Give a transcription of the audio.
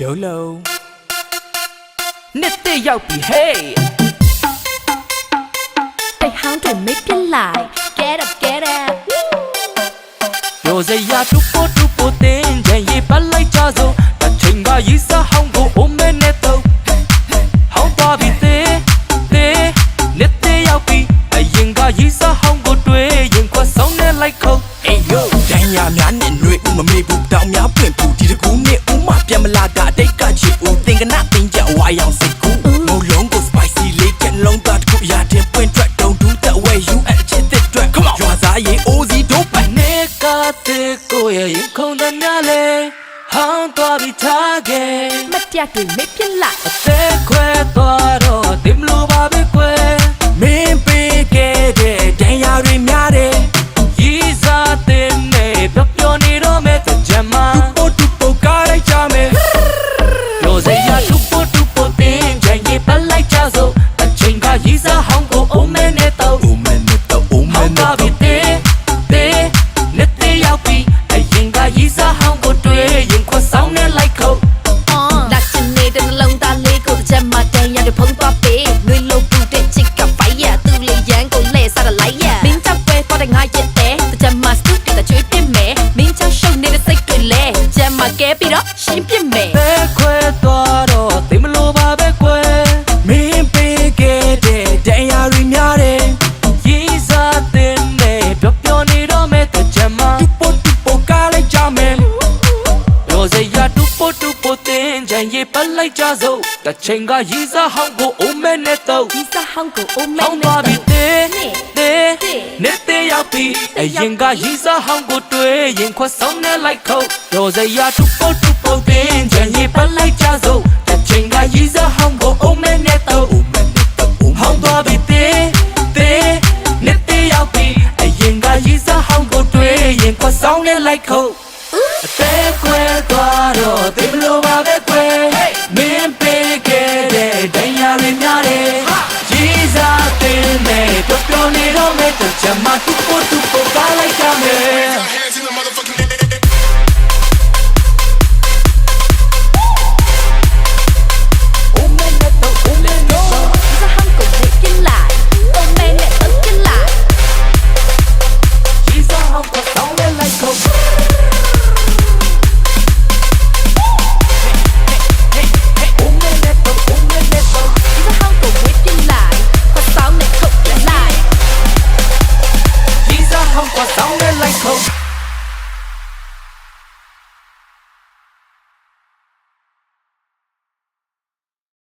YOLO နှစ်တည့်ရောက်ပြီ hey တိတ်ဟောင်းတွေမေ့ပြလိုက် get up ရိုစရာတူပိုတင်ချင်ရေးပတ်လိုက်ကြစို့အချိန်ကရီးစားဟောင်းကိုအိုမဲနဲ့တော့ဟောင်းသွားပြီသေးနှစ်တည့်ရောက်ပြီအရင်ကရီးစားဟောင်းကိုတွေ့ရင်ခွဆောင်နဲ့လိုက်ခုတ် Hey yo ဒိုင်ယာများနဲ့နှွေဦးမမေ့ဘူးတောင်များပွင့်ဘူးဒီတကူနဲ့ဦးမပြန်မလာတာအတိတ်ကချစ်ဦးသင်္ကနာပင်ကြဝါရောင်စိတ်ကူငုံလုံးကို spicy လေးကလုံးသားတကူရတဲ့ပွင့်ထွက် don't do that way you at ချစ်တဲ့အတွက် come on ရွာသားရင် OZ တို့ပတ် နေကတဲ့ကိုရဲ့ခုံတည်းများလေဟောင်းသွားပြီထားခဲ့ မတ်တက်တွေမေ့ပြလိုက် အသက်ခွဲသွားတော့တင်မလို့ပါပဲကွယ် မင်းပေးခဲ့တဲ့ဒိုင်ယာတွေများတယ် ရီးစားတဲ့နဲ့ပျော်နေတော့မဲ့တဲ့ဂျမ တူပိုကားလိုက်ကြမယ် ရိုစရာတူပိုတင်ချင်ရေးပတ်လိုက်ကြစို့အချိန်ကရီးစားဟောင်းကိုအိုမဲနဲ့တော့ Oh man oh ဟော man င်းသွားပြီတဲ့နှစ်တည့်ရောက်ပြီအရင်ကရီးစားဟောင်းကိုတွေ့ရင်ခွဆောင်နဲ့လိုက်ခုတ် လာချင်နေတဲ့နှလုံးသားလေးကိုတစ်ချက်မှတန်ရတဲ့ဖုံးသွားပေးငွေလုံးပူတဲ့ချစ်ကပိုင်ရသူလေးရန်ကိုလဲစားတဲ့လိုက်ရမင်းကြောက်ပဲပေါ်တဲ့ငါရဲ့တဲ့တစ်ချက်မှစတူကတဲ့ချွေးပြစ်မယ်မင်းချောက်ရှုပ်နေတဲ့စိတ်တွေလဲချက်မှကဲပြီးတော့ရှင်းပြစ်မယ် သက်ခွဲသွားတော့တင်မလို့ပါပဲကွယ် မင်းပေးခဲ့တဲ့ဒိုင်ယာတွေများတယ် ရီးစားတဲ့နဲ့ပျော်နေတော့မဲ့တဲ့ဂျမ တူပိုကားလိုက်ကြမယ် ရိုစရာတူပိုတင်ချင်ရေးပတ်လိုက်ကြစို့တစ်ချိန်ကရီးစားဟောင်းကိုအိုမဲနဲ့တော့ ဒီစားဟောင်းကိုအိုမဲ ဟောင်း နဲ့ သွားပြီ တဲ့ နှစ်တည့်ရောက်ပြီအရင်ကရီးစားဟောင်းကိုတွေ့ရင်ခွဆောင်နဲ့လိုက်ခုတ်ရိုစရာတူပိုတင်ချင်ရေးပတ်လိုက်ကြစို့တစ်ချိန်ကရီးစားဟောင်းကိုအိုမဲနဲ့တော့ Oh man oh ဟောင်းသွားပြီနှစ်တည့်ရောက်ပြီအရင်ကရီးစားဟောင်းကိုတွေ့ရင်ခွဆောင်နဲ့လိုက်ခုတ်